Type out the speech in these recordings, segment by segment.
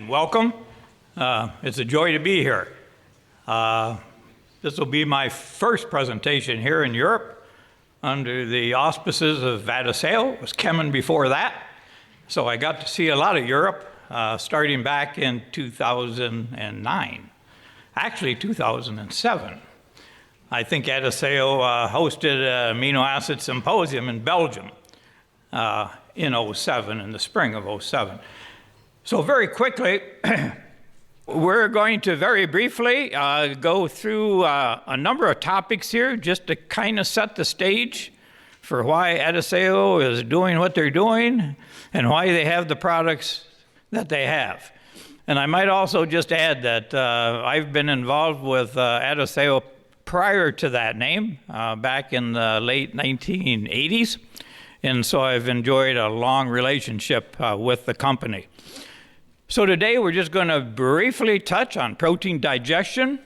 welcome. It's a joy to be here. This will be my first presentation here in Europe under the auspices of Adiseo. It was Kemen before that. So I got to see a lot of Europe starting back in 2009, actually 2007. I think Adiseo hosted an amino acid symposium in Belgium in 07, in the spring of 07. So very quickly, we're going to very briefly go through a number of topics here just to kind of set the stage for why Adiseo is doing what they're doing and why they have the products that they have. And I might also just add that I've been involved with Adiseo prior to that name, back in the late 1980s. And so I've enjoyed a long relationship with the company. So today we're just going to briefly touch on protein digestion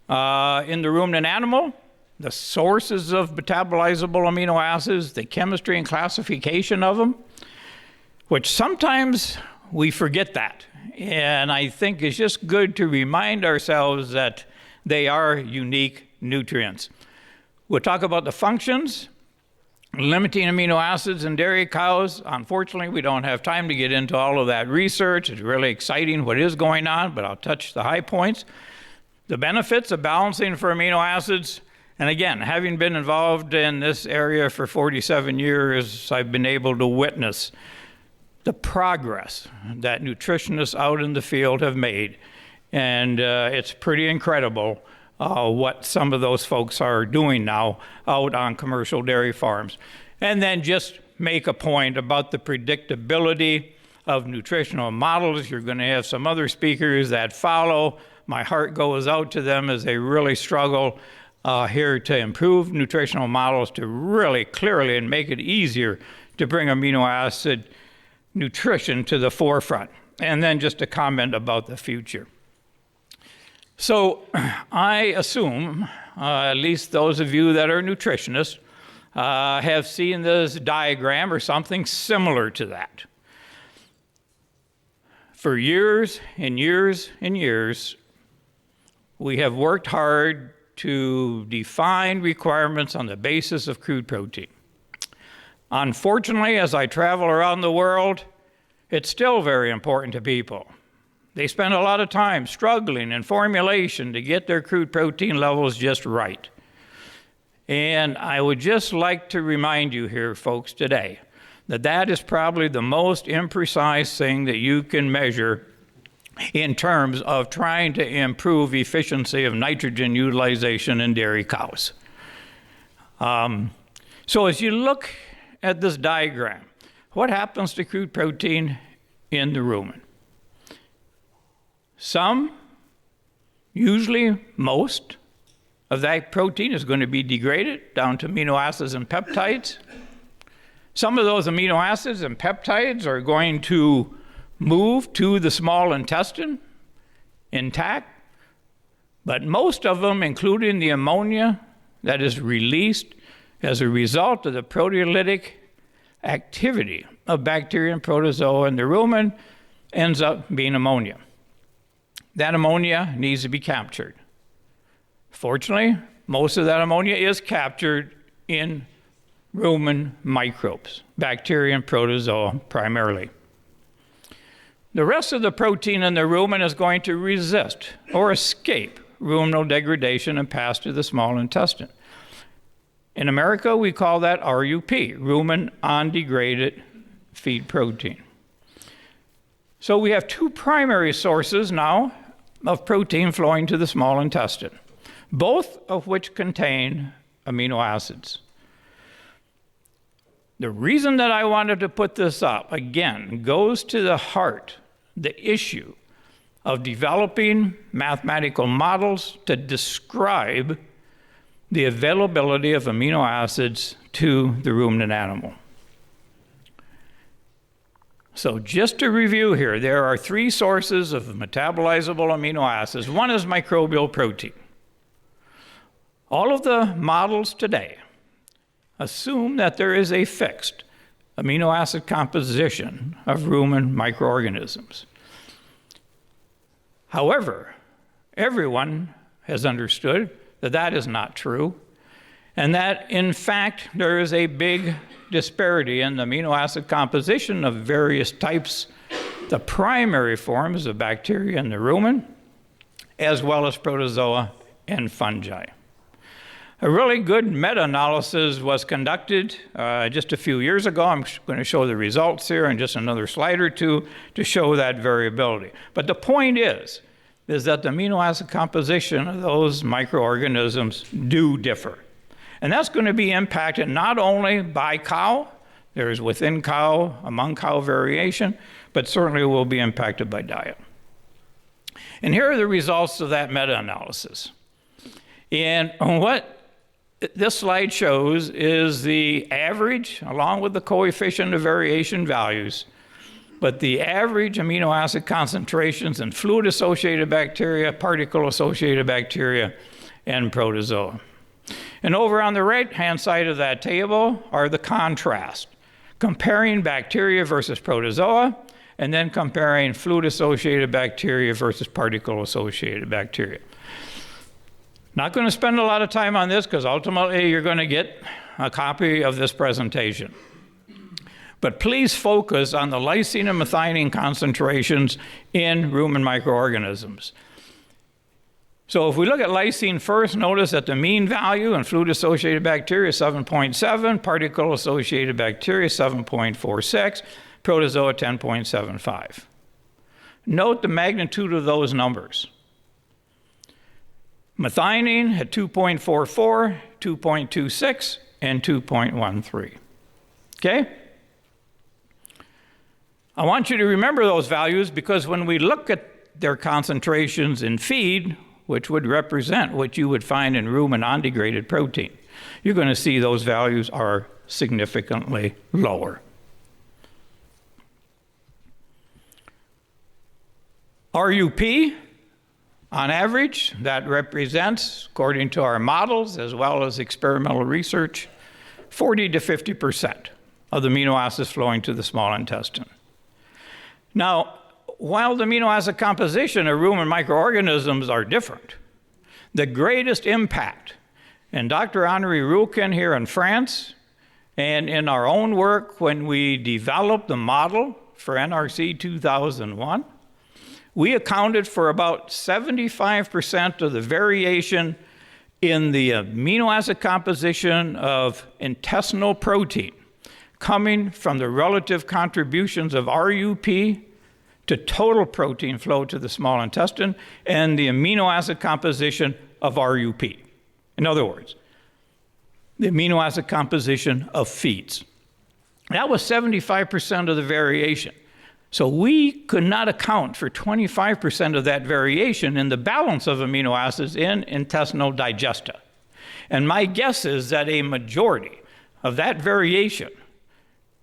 in the ruminant animal, the sources of metabolizable amino acids, the chemistry and classification of them, which sometimes we forget that. And I think it's just good to remind ourselves that they are unique nutrients. We'll talk about the functions, limiting amino acids in dairy cows. Unfortunately, we don't have time to get into all of that research. It's really exciting what is going on, but I'll touch the high points. The benefits of balancing for amino acids. And again, having been involved in this area for 47 years, I've been able to witness the progress that nutritionists out in the field have made. And it's pretty incredible what some of those folks are doing now out on commercial dairy farms. And then just make a point about the predictability of nutritional models. You're going to have some other speakers that follow. My heart goes out to them as they really struggle here to improve nutritional models to really clearly and make it easier to bring amino acid nutrition to the forefront. And then just a comment about the future. So I assume, at least those of you that are nutritionists, have seen this diagram or something similar to that. For years and years and years, we have worked hard to define requirements on the basis of crude protein. Unfortunately, as I travel around the world, it's still very important to people. They spend a lot of time struggling in formulation to get their crude protein levels just right. And I would just like to remind you here, folks, today, that that is probably the most imprecise thing that you can measure in terms of trying to improve efficiency of nitrogen utilization in dairy cows. So as you look at this diagram, what happens to crude protein in the rumen? Some, usually most, of that protein is going to be degraded down to amino acids and peptides. Some of those amino acids and peptides are going to move to the small intestine intact, but most of them, including the ammonia that is released as a result of the proteolytic activity of bacteria and protozoa in the rumen, ends up being ammonia. That ammonia needs to be captured. Fortunately, most of that ammonia is captured in rumen microbes, bacteria and protozoa primarily. The rest of the protein in the rumen is going to resist or escape ruminal degradation and pass to the small intestine. In America, we call that RUP, rumen undegraded feed protein. So we have two primary sources now of protein flowing to the small intestine, both of which contain amino acids. The reason that I wanted to put this up, again, goes to the heart, the issue of developing mathematical models to describe the availability of amino acids to the ruminant animal. So just to review here, there are three sources of metabolizable amino acids. One is microbial protein. All of the models today assume that there is a fixed amino acid composition of rumen microorganisms. However, everyone has understood that that is not true, and that, in fact, there is a big disparity in the amino acid composition of various types, the primary forms of bacteria in the rumen, as well as protozoa and fungi. A really good meta-analysis was conducted just a few years ago. I'm going to show the results here in just another slide or two to show that variability. But the point is that the amino acid composition of those microorganisms do differ. And that's going to be impacted not only by cow, there's within cow, among cow variation, but certainly will be impacted by diet. And here are the results of that meta-analysis. And what this slide shows is the average, along with the coefficient of variation values, but the average amino acid concentrations in fluid-associated bacteria, particle-associated bacteria, and protozoa. And over on the right-hand side of that table are the contrast, comparing bacteria versus protozoa, and then comparing fluid-associated bacteria versus particle-associated bacteria. Not going to spend a lot of time on this because ultimately you're going to get a copy of this presentation. But please focus on the lysine and methionine concentrations in rumen microorganisms. So if we look at lysine first, notice that the mean value in fluid-associated bacteria is 7.7, particle-associated bacteria 7.46, protozoa 10.75. Note the magnitude of those numbers. Methionine at 2.44, 2.26, and 2.13. Okay? I want you to remember those values because when we look at their concentrations in feed, which would represent what you would find in rumen non-degraded protein, you're going to see those values are significantly lower. RUP, on average, that represents, according to our models as well as experimental research, 40 to 50% of the amino acids flowing to the small intestine. Now, while the amino acid composition of rumen microorganisms are different, the greatest impact, and Dr. Henri Rouquin here in France, and in our own work when we developed the model for NRC 2001, we accounted for about 75% of the variation in the amino acid composition of intestinal protein coming from the relative contributions of RUP to total protein flow to the small intestine and the amino acid composition of RUP. In other words, the amino acid composition of feeds. That was 75% of the variation. So we could not account for 25% of that variation in the balance of amino acids in intestinal digesta. And my guess is that a majority of that variation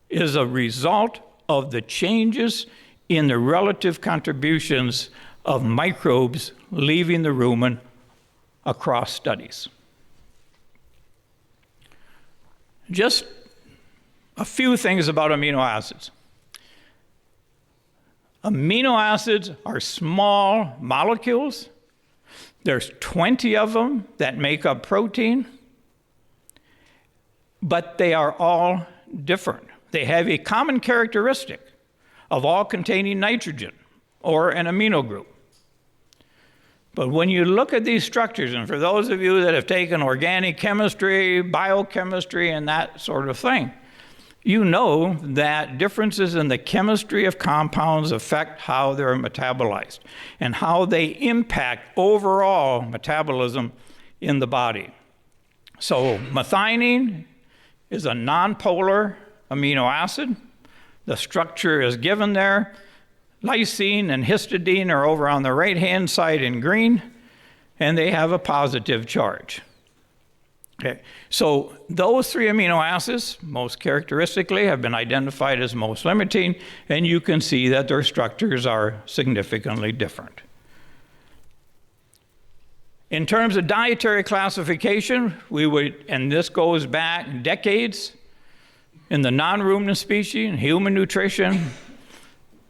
is a result of the changes in the relative contributions of microbes leaving the rumen across studies. Just a few things about amino acids. Amino acids are small molecules. There's 20 of them that make up protein, but they are all different. They have a common characteristic of all containing nitrogen or an amino group. But when you look at these structures, and for those of you that have taken organic chemistry, biochemistry, and that sort of thing, you know that differences in the chemistry of compounds affect how they're metabolized and how they impact overall metabolism in the body. So methionine is a nonpolar amino acid. The structure is given there. Lysine and histidine are over on the right-hand side in green, and they have a positive charge. Okay, so those three amino acids, most characteristically, have been identified as most limiting, and you can see that their structures are significantly different. In terms of dietary classification, we would, and this goes back decades, in the non-ruminant species, in human nutrition,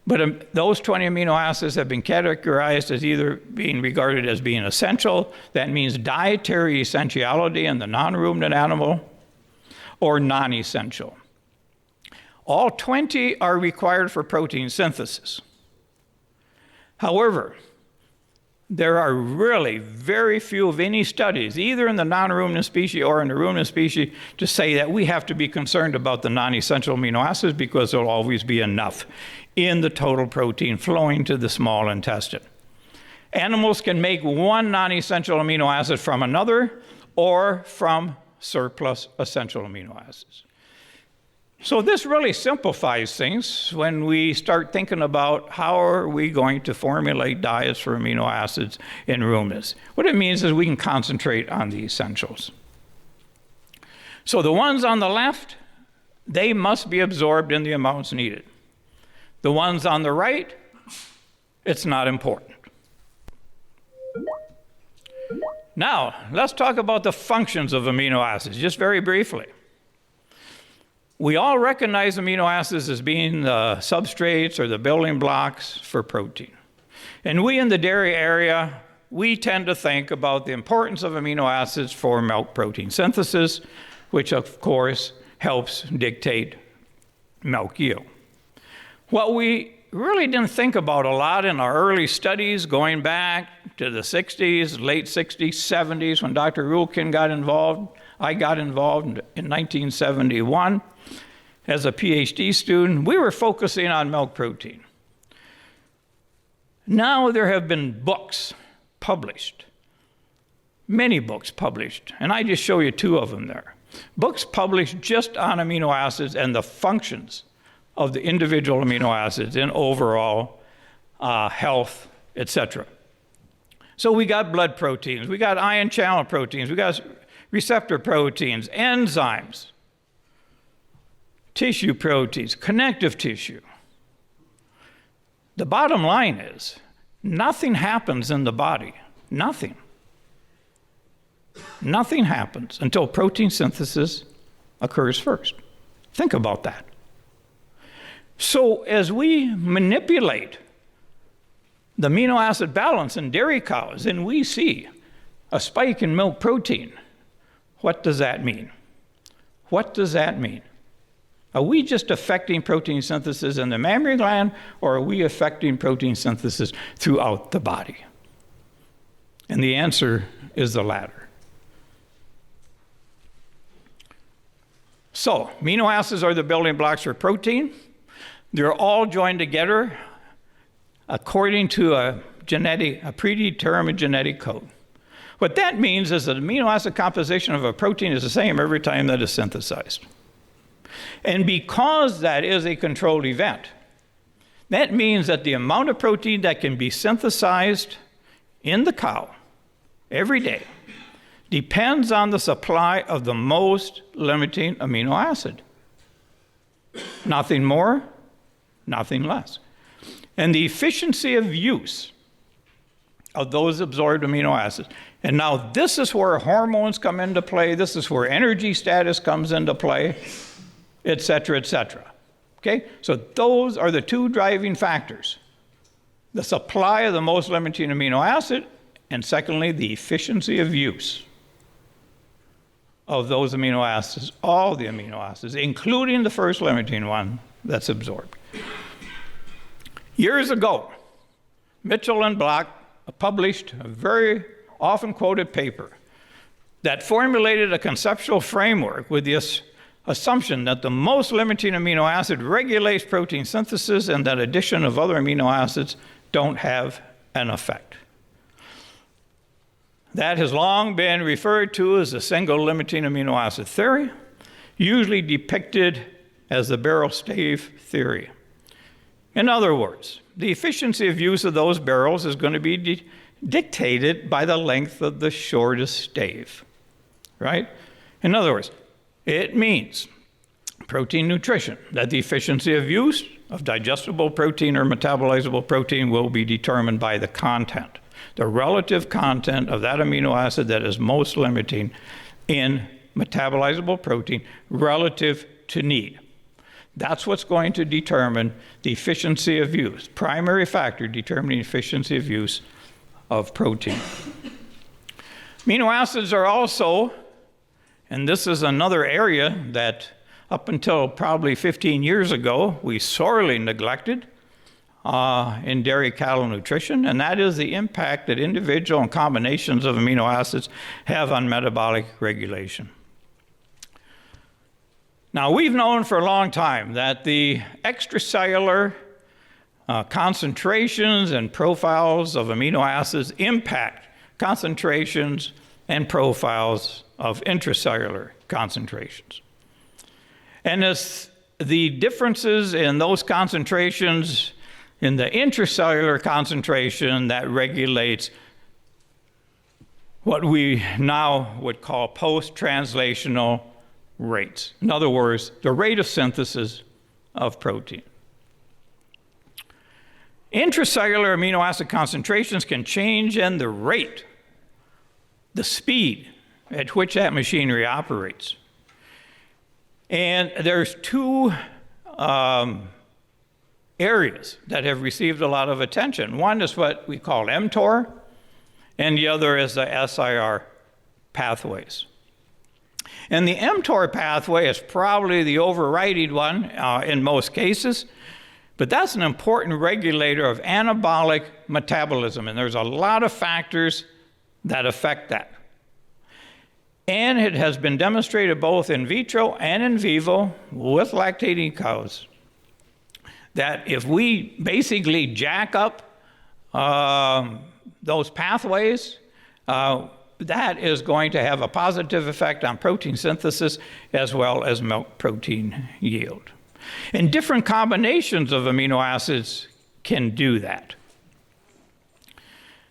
But those 20 amino acids have been categorized as either being regarded as being essential, that means dietary essentiality in the non-ruminant animal, or non-essential. All 20 are required for protein synthesis. However, there are really very few of any studies, either in the non-ruminant species or in the ruminant species, to say that we have to be concerned about the non-essential amino acids because there will always be enough in the total protein flowing to the small intestine. Animals can make one non-essential amino acid from another or from surplus essential amino acids. So this really simplifies things when we start thinking about how are we going to formulate diets for amino acids in ruminants. What it means is we can concentrate on the essentials. So the ones on the left, they must be absorbed in the amounts needed. The ones on the right, it's not important. Now, let's talk about the functions of amino acids, just very briefly. We all recognize amino acids as being the substrates or the building blocks for protein. And we in the dairy area, we tend to think about the importance of amino acids for milk protein synthesis, which of course helps dictate milk yield. What we really didn't think about a lot in our early studies going back to the 60s, late 60s, 70s, when Dr. Ruhlken got involved, I got involved in 1971. As a PhD student, we were focusing on milk protein. Now there have been books published, many books published, and I just show you two of them there. Books published just on amino acids and the functions of the individual amino acids in overall health, etc. So we got blood proteins, we got ion channel proteins, we got receptor proteins, enzymes, tissue proteins, connective tissue. The bottom line is, nothing happens in the body, nothing. Nothing happens until protein synthesis occurs first. Think about that. So as we manipulate the amino acid balance in dairy cows and we see a spike in milk protein, what does that mean? What does that mean? Are we just affecting protein synthesis in the mammary gland, or are we affecting protein synthesis throughout the body? And the answer is the latter. So, amino acids are the building blocks for protein. They're all joined together according to a predetermined genetic code. What that means is that the amino acid composition of a protein is the same every time that is synthesized. And because that is a controlled event, that means that the amount of protein that can be synthesized in the cow every day depends on the supply of the most limiting amino acid. Nothing more, nothing less. And the efficiency of use of those absorbed amino acids. And now this is where hormones come into play, this is where energy status comes into play, et cetera, et cetera. Okay? So those are the two driving factors. The supply of the most limiting amino acid, and secondly, the efficiency of use of those amino acids, all the amino acids, including the first limiting one that's absorbed. Years ago, Mitchell and Block published a very often quoted paper that formulated a conceptual framework with the assumption that the most limiting amino acid regulates protein synthesis and that addition of other amino acids don't have an effect. That has long been referred to as the single limiting amino acid theory, usually depicted as the barrel stave theory. In other words, the efficiency of use of those barrels is going to be dictated by the length of the shortest stave, right? In other words, it means protein nutrition, that the efficiency of use of digestible protein or metabolizable protein will be determined by the content, the relative content of that amino acid that is most limiting in metabolizable protein relative to need. That's what's going to determine the efficiency of use, primary factor determining efficiency of use of protein. Amino acids are also, and this is another area that up until probably 15 years ago, we sorely neglected in dairy cattle nutrition, and that is the impact that individual and combinations of amino acids have on metabolic regulation. Now, we've known for a long time that the extracellular concentrations and profiles of amino acids impact concentrations and profiles of intracellular concentrations. And it's the differences in those concentrations in the intracellular concentration that regulates what we now would call post-translational rates. In other words, the rate of synthesis of protein. Intracellular amino acid concentrations can change in the rate, the speed at which that machinery operates. And there's two areas that have received a lot of attention. One is what we call mTOR, and the other is the SIR pathways. And the mTOR pathway is probably the overriding one in most cases, but that's an important regulator of anabolic metabolism, and there's a lot of factors that affect that. And it has been demonstrated both in vitro and in vivo with lactating cows that if we basically jack up those pathways, that is going to have a positive effect on protein synthesis as well as milk protein yield. And different combinations of amino acids can do that.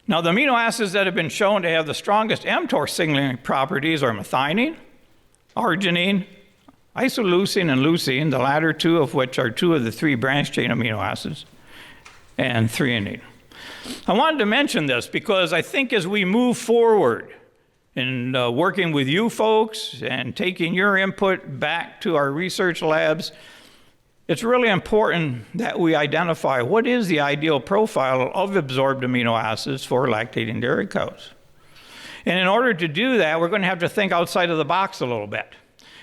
Now, the amino acids that have been shown to have the strongest mTOR signaling properties are methionine, arginine, isoleucine, and leucine, the latter two of which are two of the three branched-chain amino acids, and threonine. I wanted to mention this because I think as we move forward in working with you folks and taking your input back to our research labs, it's really important that we identify what is the ideal profile of absorbed amino acids for lactating dairy cows. And in order to do that, we're going to have to think outside of the box a little bit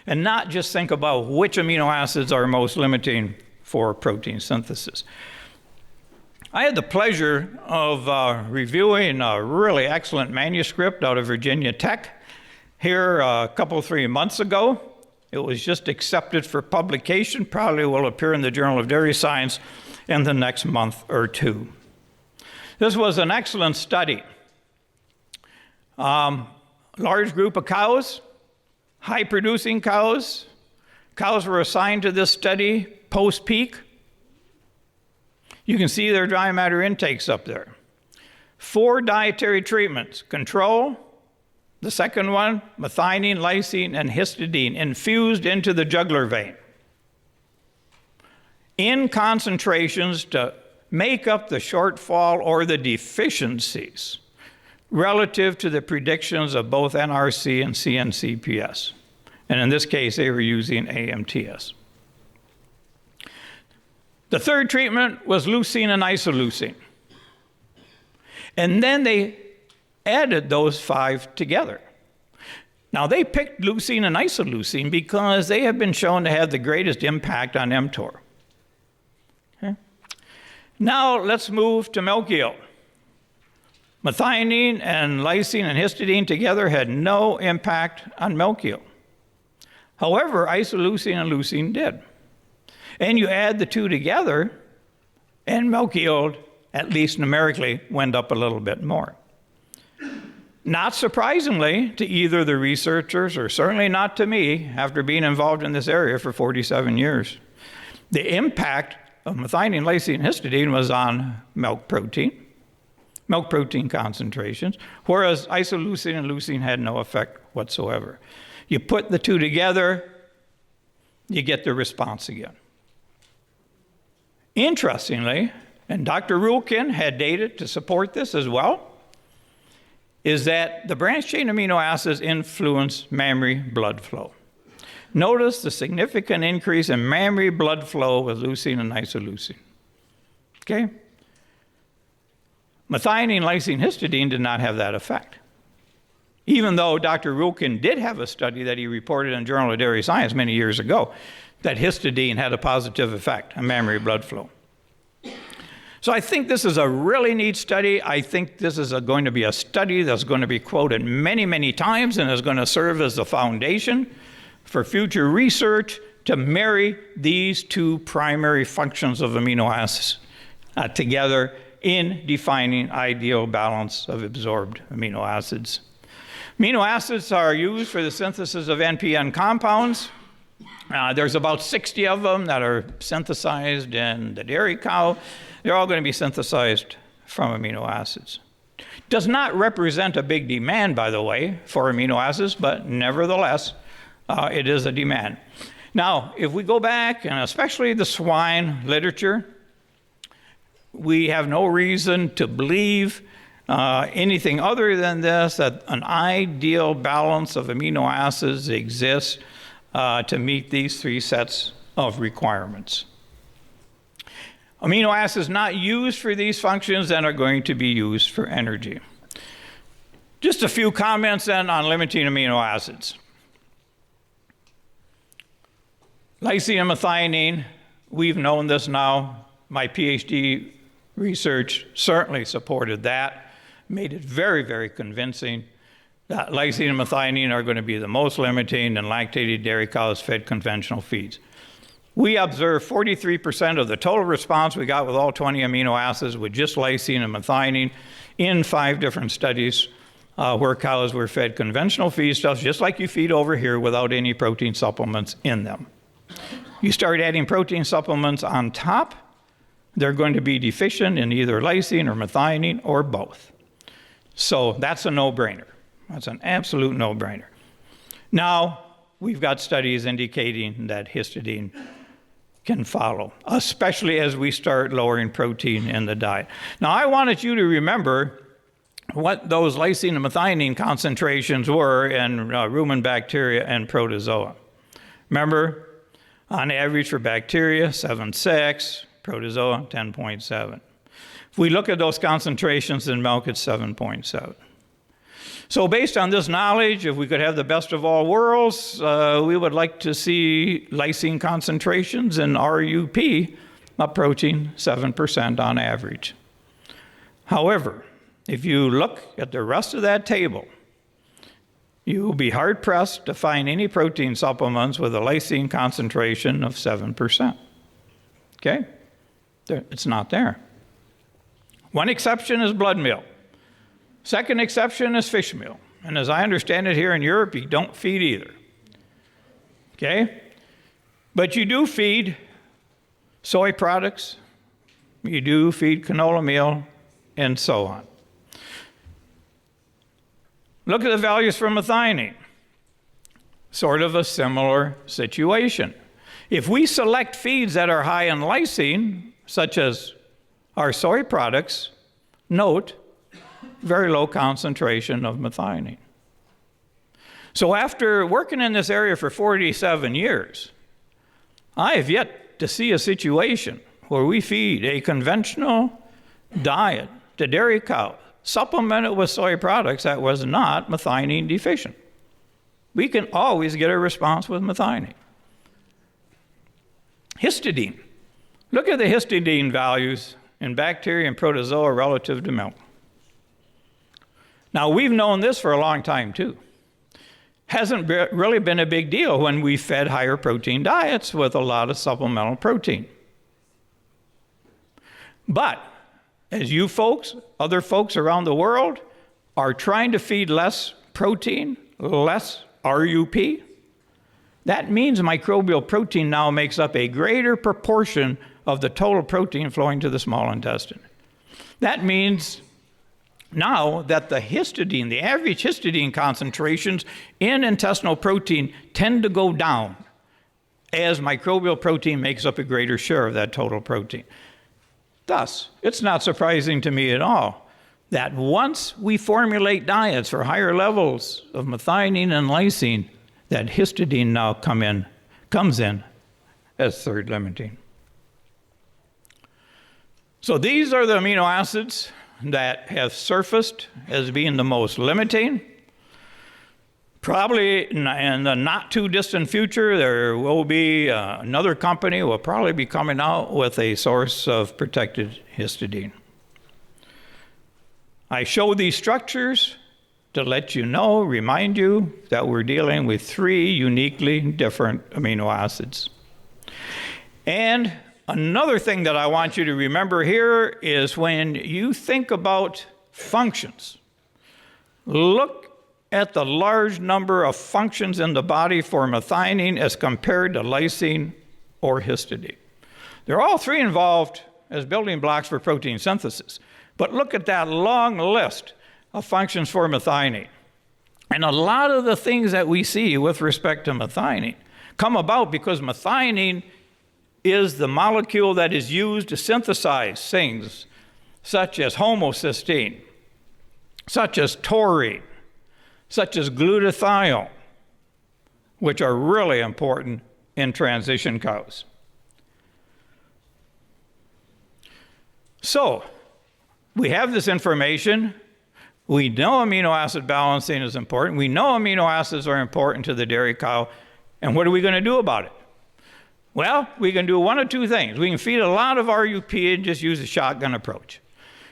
and not just think about which amino acids are most limiting for protein synthesis. I had the pleasure of reviewing a really excellent manuscript out of Virginia Tech here a couple, 3 months ago. It was just accepted for publication, probably will appear in the Journal of Dairy Science in the next month or two. This was an excellent study. Large group of cows, high-producing cows. Cows were assigned to this study post-peak. You can see their dry matter intakes up there. 4 dietary treatments: control, the second one, methionine, lysine, and histidine, infused into the jugular vein in concentrations to make up the shortfall or the deficiencies relative to the predictions of both NRC and CNCPS. And in this case, they were using AMTS. The third treatment was leucine and isoleucine. And then they added those 5 together. Now, they picked leucine and isoleucine because they have been shown to have the greatest impact on mTOR. Okay? Now, let's move to milk yield. Methionine and lysine and histidine together had no impact on milk yield. However, isoleucine and leucine did. And you add the two together, and milk yield, at least numerically, went up a little bit more. Not surprisingly to either the researchers, or certainly not to me, after being involved in this area for 47 years. The impact of methionine, lysine, and histidine was on milk protein concentrations, whereas isoleucine and leucine had no effect whatsoever. You put the two together, you get the response again. Interestingly, and Dr. Rulkin had data to support this as well, is that the branched-chain amino acids influence mammary blood flow. Notice the significant increase in mammary blood flow with leucine and isoleucine. Okay? Methionine, lysine, histidine did not have that effect. Even though Dr. Rumen did have a study that he reported in Journal of Dairy Science many years ago that histidine had a positive effect on mammary blood flow. So I think this is a really neat study. I think this is going to be a study that's going to be quoted many, many times and is going to serve as the foundation for future research to marry these two primary functions of amino acids together in defining ideal balance of absorbed amino acids. Amino acids are used for the synthesis of NPN compounds. There's about 60 of them that are synthesized in the dairy cow. They're all going to be synthesized from amino acids. Does not represent a big demand, by the way, for amino acids, but nevertheless, it is a demand. Now, if we go back, and especially the swine literature, we have no reason to believe anything other than this, that an ideal balance of amino acids exists to meet these three sets of requirements. Amino acids not used for these functions then are going to be used for energy. Just a few comments then on limiting amino acids. Lysine and methionine, we've known this now. My PhD research certainly supported that, made it very, very convincing that lysine and methionine are going to be the most limiting in lactated dairy cows fed conventional feeds. We observed 43% of the total response we got with all 20 amino acids with just lysine and methionine in 5 different studies where cows were fed conventional feedstuffs, just like you feed over here, without any protein supplements in them. You start adding protein supplements on top, they're going to be deficient in either lysine or methionine or both. So that's a no-brainer. That's an absolute no-brainer. Now, we've got studies indicating that histidine can follow, especially as we start lowering protein in the diet. Now, I wanted you to remember what those lysine and methionine concentrations were in rumen bacteria and protozoa. Remember, on average for bacteria, 7.6, protozoa, 10.7. If we look at those concentrations in milk, it's 7.7. So based on this knowledge, if we could have the best of all worlds, we would like to see lysine concentrations in RUP approaching 7% on average. However, if you look at the rest of that table, you will be hard-pressed to find any protein supplements with a lysine concentration of 7%. Okay? It's not there. One exception is blood meal. Second exception is fish meal. And as I understand it here in Europe, you don't feed either. Okay? But you do feed soy products, you do feed canola meal, and so on. Look at the values for methionine. Sort of a similar situation. If we select feeds that are high in lysine, such as our soy products, note very low concentration of methionine. So after working in this area for 47 years, I have yet to see a situation where we feed a conventional diet to dairy cows, supplemented with soy products that was not methionine deficient. We can always get a response with methionine. Histidine. Look at the histidine values in bacteria and protozoa relative to milk. Now, we've known this for a long time, too. Hasn't really been a big deal when we fed higher protein diets with a lot of supplemental protein. But as you folks, other folks around the world, are trying to feed less protein, less RUP, that means microbial protein now makes up a greater proportion of the total protein flowing to the small intestine. That means now that the histidine, the average histidine concentrations in intestinal protein tend to go down as microbial protein makes up a greater share of that total protein. Thus, it's not surprising to me at all that once we formulate diets for higher levels of methionine and lysine, that histidine now comes in as third limiting. So these are the amino acids that have surfaced as being the most limiting. Probably in the not too distant future, there will be another company will probably be coming out with a source of protected histidine. I show these structures to let you know, remind you that we're dealing with 3 uniquely different amino acids. And another thing that I want you to remember here is when you think about functions, look at the large number of functions in the body for methionine as compared to lysine or histidine. They're all 3 involved as building blocks for protein synthesis. But look at that long list of functions for methionine. And a lot of the things that we see with respect to methionine come about because methionine is the molecule that is used to synthesize things such as homocysteine, such as taurine, such as glutathione, which are really important in transition cows. So, we have this information. We know amino acid balancing is important. We know amino acids are important to the dairy cow. And what are we going to do about it? Well, we can do one of 2 things. We can feed a lot of RUP and just use a shotgun approach.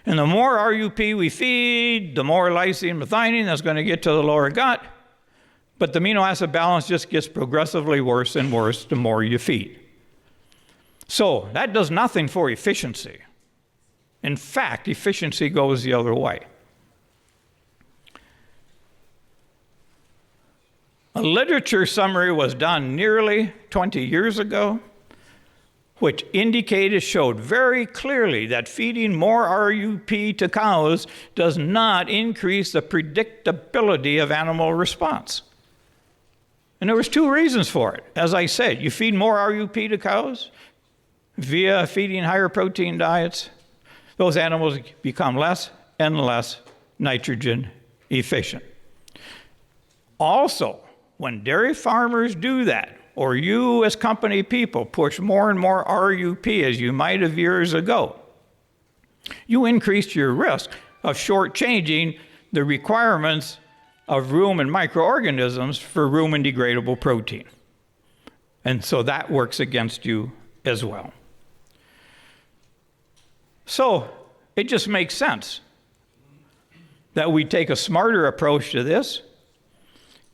And the more RUP we feed, the more lysine, methionine that's going to get to the lower gut. But the amino acid balance just gets progressively worse and worse the more you feed. So that does nothing for efficiency. In fact, efficiency goes the other way. A literature summary was done nearly 20 years ago, which showed very clearly that feeding more RUP to cows does not increase the predictability of animal response. And there was 2 reasons for it. As I said, you feed more RUP to cows via feeding higher protein diets, those animals become less and less nitrogen efficient. Also, when dairy farmers do that, or you as company people push more and more RUP as you might have years ago, you increase your risk of shortchanging the requirements of rumen microorganisms for rumen degradable protein. And so that works against you as well. So it just makes sense that we take a smarter approach to this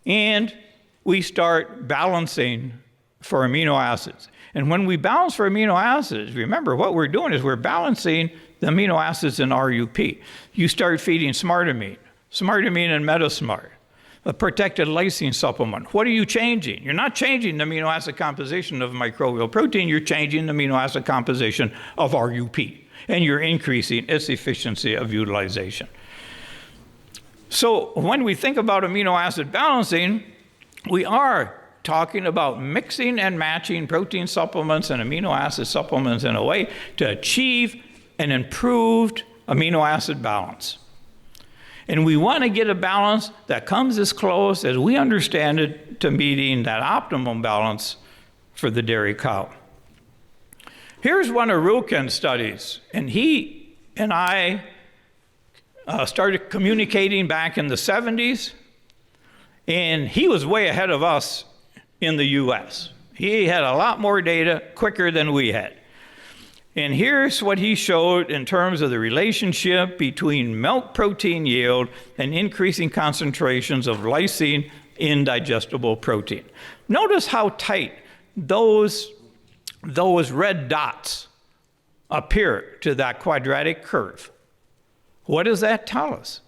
and we start balancing for amino acids. And when we balance for amino acids, remember what we're doing is we're balancing the amino acids in RUP. You start feeding Smartamine and Metasmart, a protected lysine supplement. What are you changing? You're not changing the amino acid composition of microbial protein, you're changing the amino acid composition of RUP, and you're increasing its efficiency of utilization. So when we think about amino acid balancing, we are talking about mixing and matching protein supplements and amino acid supplements in a way to achieve an improved amino acid balance. And we want to get a balance that comes as close as we understand it to meeting that optimum balance for the dairy cow. Here's one of Ruken's studies, and he and I started communicating back in the 70s, and he was way ahead of us in the US. He had a lot more data quicker than we had. And here's what he showed in terms of the relationship between milk protein yield and increasing concentrations of lysine in digestible protein. Notice how tight those red dots appear to that quadratic curve. What does that tell us?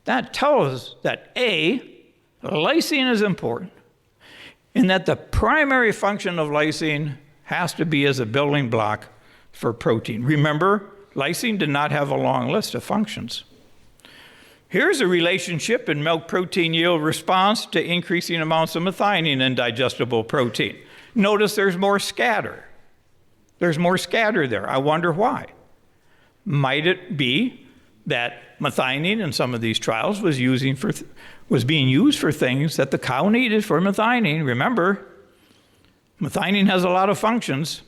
That tells us that A, lysine is important, and that the primary function of lysine has to be as a building block for protein. Remember, lysine did not have a long list of functions. Here's a relationship in milk protein yield response to increasing amounts of methionine in digestible protein. Notice there's more scatter. There's more scatter there. I wonder why. Might it be that methionine in some of these trials was was being used for things that the cow needed for methionine. Remember, methionine has a lot of functions,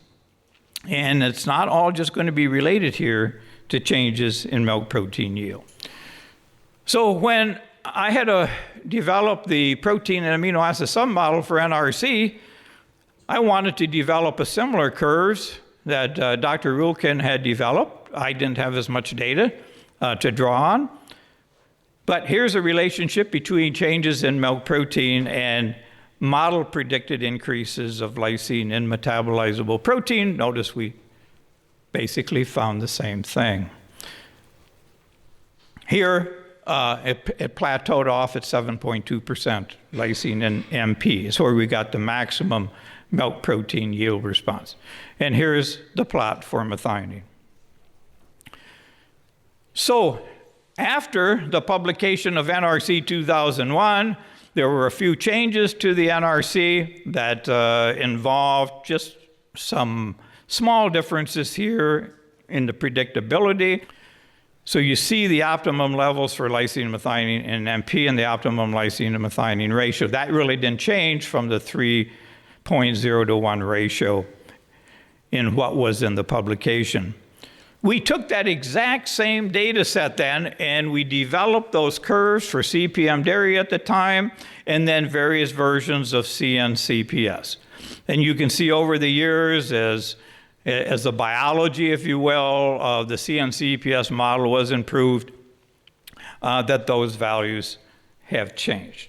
and it's not all just going to be related here to changes in milk protein yield. So when I had to develop the protein and amino acid submodel for NRC, I wanted to develop a similar curves that Dr. Ruhlken had developed. I didn't have as much data to draw on. But here's a relationship between changes in milk protein and model predicted increases of lysine in metabolizable protein. Notice we basically found the same thing. Here, it plateaued off at 7.2% lysine in MP. It's where we got the maximum milk protein yield response. And here's the plot for methionine. So after the publication of NRC 2001, there were a few changes to the NRC that involved just some small differences here in the predictability. So you see the optimum levels for lysine and methionine in MP and the optimum lysine to methionine ratio. That really didn't change from the 3.0 to 1 ratio in what was in the publication. We took that exact same data set then, and we developed those curves for CPM dairy at the time, and then various versions of CNCPS. And you can see over the years as the biology, if you will, of the CNCPS model was improved, that those values have changed.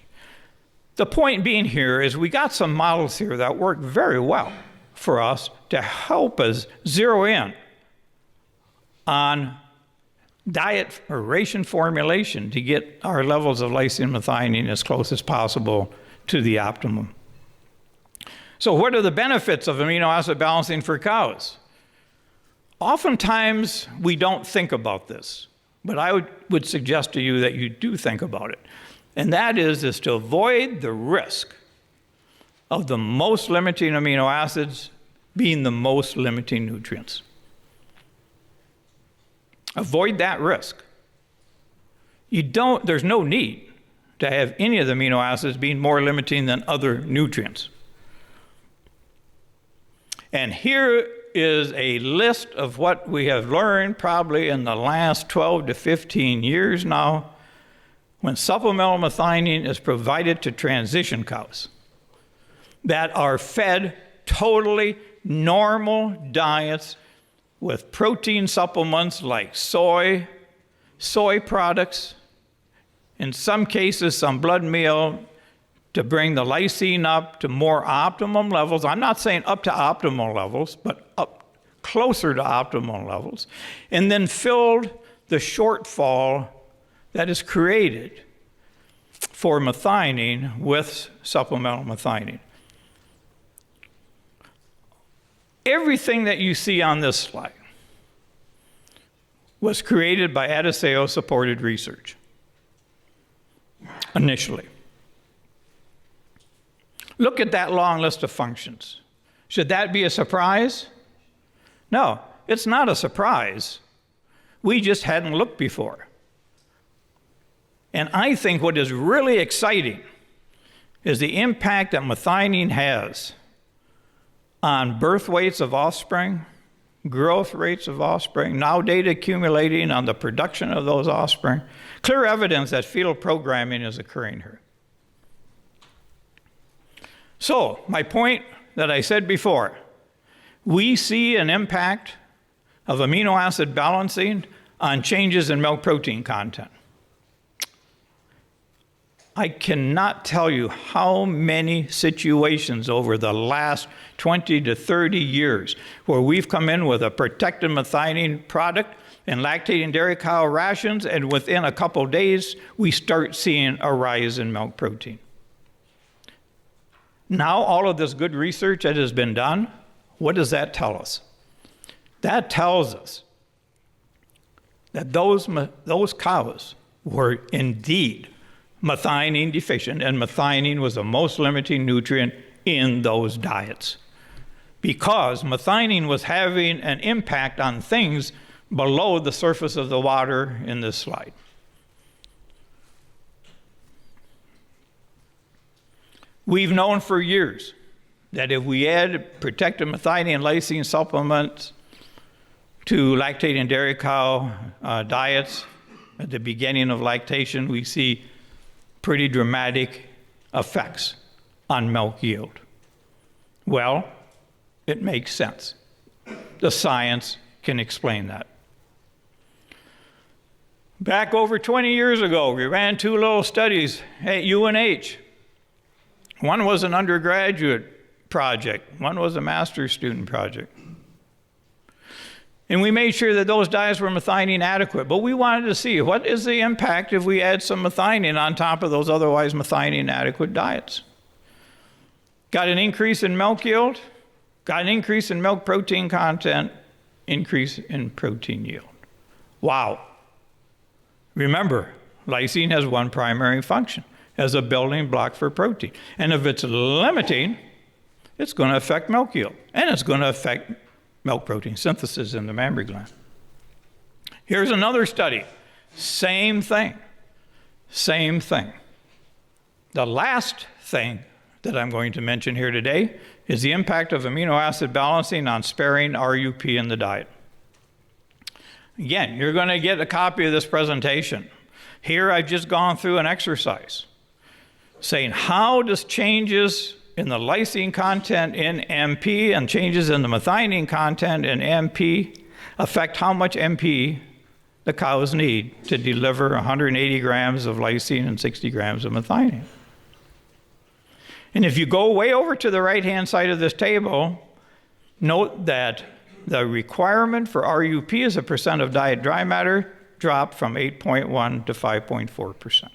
The point being here is we got some models here that work very well for us to help us zero in on diet or ration formulation to get our levels of lysine and methionine as close as possible to the optimum. So what are the benefits of amino acid balancing for cows? Oftentimes we don't think about this, but I would suggest to you that you do think about it. And that is to avoid the risk of the most limiting amino acids being the most limiting nutrients. Avoid that risk. There's no need to have any of the amino acids being more limiting than other nutrients. And here is a list of what we have learned probably in the last 12 to 15 years now when supplemental methionine is provided to transition cows that are fed totally normal diets with protein supplements like soy products, in some cases some blood meal to bring the lysine up to more optimum levels. I'm not saying up to optimal levels, but up closer to optimal levels, and then filled the shortfall that is created for methionine with supplemental methionine. Everything that you see on this slide was created by Adiseo-supported research initially. Look at that long list of functions. Should that be a surprise? No, it's not a surprise. We just hadn't looked before. And I think what is really exciting is the impact that methionine has on birth weights of offspring, growth rates of offspring, now data accumulating on the production of those offspring. Clear evidence that fetal programming is occurring here. So, my point that I said before, we see an impact of amino acid balancing on changes in milk protein content. I cannot tell you how many situations over the last 20 to 30 years where we've come in with a protected methionine product and lactating dairy cow rations, and within a couple days, we start seeing a rise in milk protein. Now, all of this good research that has been done, what does that tell us? That tells us that those cows were indeed methionine deficient, and methionine was the most limiting nutrient in those diets because methionine was having an impact on things below the surface of the water in this slide. We've known for years that if we add protected methionine and lysine supplements to lactating dairy cow diets at the beginning of lactation, we see pretty dramatic effects on milk yield. Well, it makes sense. The science can explain that. Back over 20 years ago, we ran 2 little studies at UNH. One was an undergraduate project, one was a master's student project. And we made sure that those diets were methionine adequate, but we wanted to see what is the impact if we add some methionine on top of those otherwise methionine adequate diets. Got an increase in milk yield, got an increase in milk protein content, increase in protein yield. Wow. Remember, lysine has one primary function, as a building block for protein. And if it's limiting, it's going to affect milk yield, and it's going to affect milk protein synthesis in the mammary gland. Here's another study. Same thing. Same thing. The last thing that I'm going to mention here today is the impact of amino acid balancing on sparing RUP in the diet. Again, you're going to get a copy of this presentation. Here I've just gone through an exercise saying how does changes in the lysine content in MP and changes in the methionine content in MP affect how much MP the cows need to deliver 180 grams of lysine and 60 grams of methionine. And if you go way over to the right-hand side of this table, note that the requirement for RUP as a percent of diet dry matter dropped from 8.1 to 5.4%.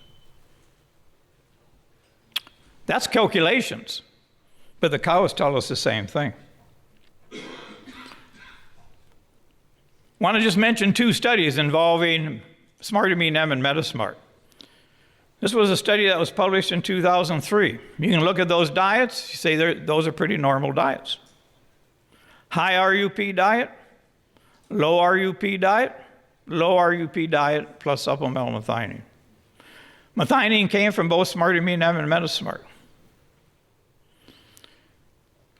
That's calculations, but the cows tell us the same thing. Want to just mention 2 studies involving Smartamine M and Metasmart. This was a study that was published in 2003. You can look at those diets, you say those are pretty normal diets. High RUP diet, low RUP diet, low RUP diet plus supplemental methionine. Methionine came from both Smartamine M and Metasmart.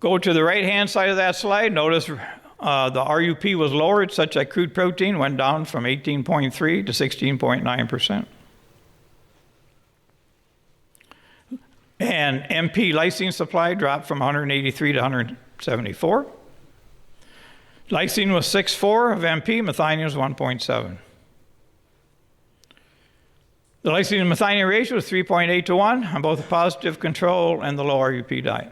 Go to the right-hand side of that slide. Notice the RUP was lowered such that crude protein went down from 18.3 to 16.9%. And MP lysine supply dropped from 183 to 174. Lysine was 6.4 of MP, methionine was 1.7. The lysine and methionine ratio was 3.8 to 1 on both the positive control and the low RUP diet.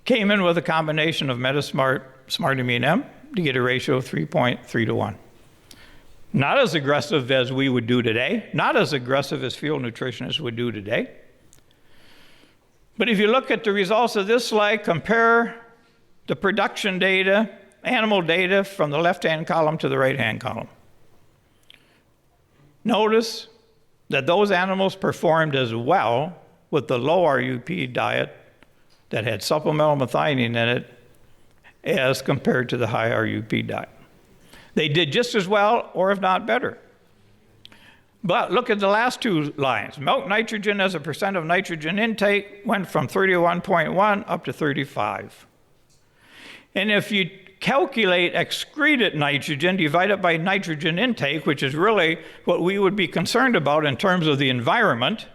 Came in with a combination of Metasmart, Smartamine M to get a ratio of 3.3 to 1. Not as aggressive as we would do today, not as aggressive as field nutritionists would do today. But if you look at the results of this slide, compare the production data, animal data from the left-hand column to the right-hand column. Notice that those animals performed as well with the low RUP diet that had supplemental methionine in it as compared to the high RUP diet. They did just as well, or if not better. But look at the last 2 lines. Milk nitrogen as a percent of nitrogen intake went from 31.1 up to 35. And if you calculate excreted nitrogen, divide it by nitrogen intake, which is really what we would be concerned about in terms of the environment,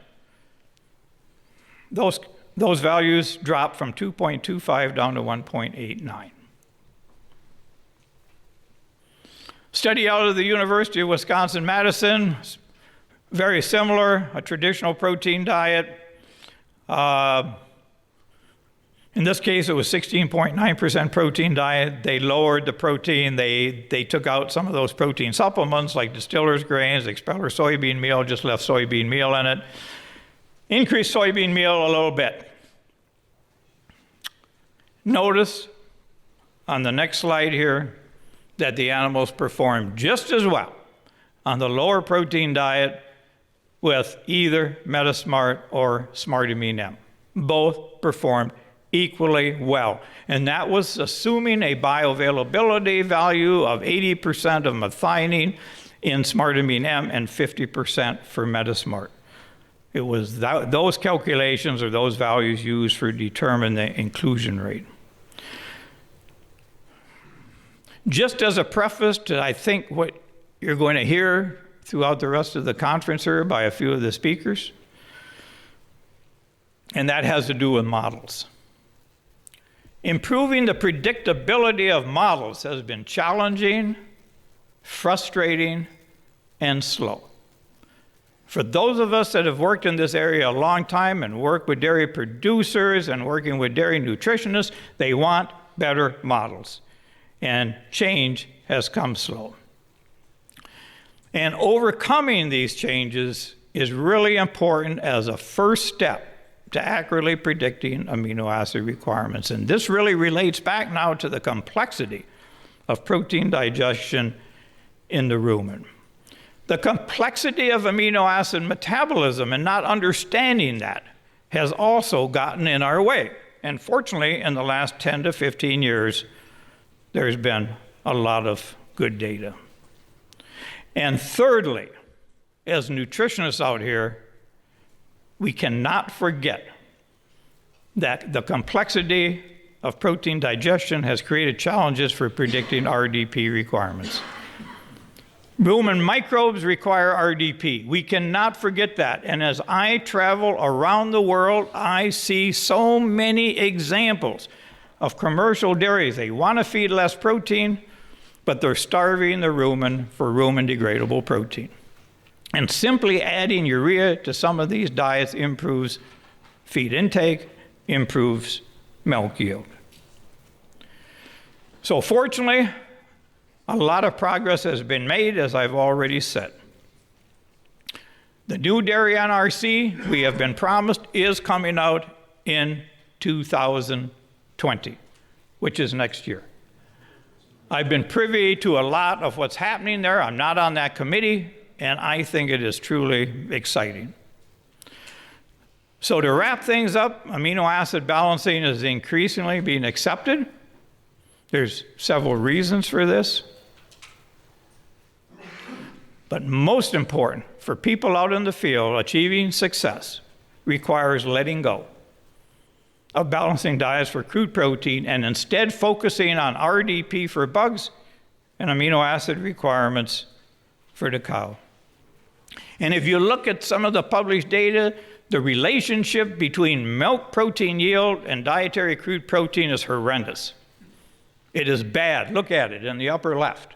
those values drop from 2.25 down to 1.89. Study out of the University of Wisconsin-Madison, very similar, a traditional protein diet. In this case, it was 16.9% protein diet. They lowered the protein. They took out some of those protein supplements like distiller's grains, expeller soybean meal, just left soybean meal in it. Increased soybean meal a little bit. Notice on the next slide here that the animals performed just as well on the lower protein diet with either Metasmart or Smartamine M. Both performed equally well. And that was assuming a bioavailability value of 80% of methionine in Smartamine M and 50% for Metasmart. It was those calculations or those values used for determine the inclusion rate. Just as a preface to, I think, what you're going to hear throughout the rest of the conference here by a few of the speakers, and that has to do with models. Improving the predictability of models has been challenging, frustrating, and slow. For those of us that have worked in this area a long time and work with dairy producers and working with dairy nutritionists, they want better models. And change has come slow. And overcoming these changes is really important as a first step to accurately predicting amino acid requirements. And this really relates back now to the complexity of protein digestion in the rumen. The complexity of amino acid metabolism and not understanding that has also gotten in our way. And fortunately, in the last 10 to 15 years, there's been a lot of good data. And thirdly, as nutritionists out here, we cannot forget that the complexity of protein digestion has created challenges for predicting RDP requirements. Rumen microbes require RDP. We cannot forget that. And as I travel around the world, I see so many examples of commercial dairies. They want to feed less protein, but they're starving the rumen for rumen degradable protein. And simply adding urea to some of these diets improves feed intake, improves milk yield. So fortunately, a lot of progress has been made, as I've already said. The new dairy NRC we have been promised is coming out in 2020, which is next year. I've been privy to a lot of what's happening there. I'm not on that committee, and I think it is truly exciting. So to wrap things up, amino acid balancing is increasingly being accepted. There's several reasons for this. But most important, for people out in the field, achieving success requires letting go of balancing diets for crude protein and instead focusing on RDP for bugs and amino acid requirements for the cow. And if you look at some of the published data, the relationship between milk protein yield and dietary crude protein is horrendous. It is bad. Look at it in the upper left.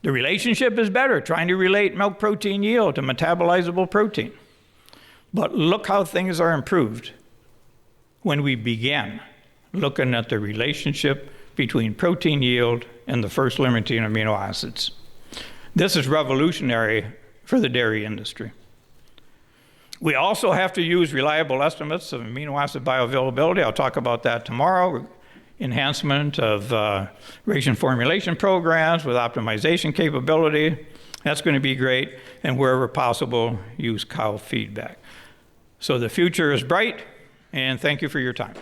The relationship is better, trying to relate milk protein yield to metabolizable protein. But look how things are improved when we began looking at the relationship between protein yield and the first limiting amino acids. This is revolutionary for the dairy industry. We also have to use reliable estimates of amino acid bioavailability. I'll talk about that tomorrow. Enhancement of ration formulation programs with optimization capability. That's going to be great. And wherever possible, use cow feedback. So the future is bright, and thank you for your time.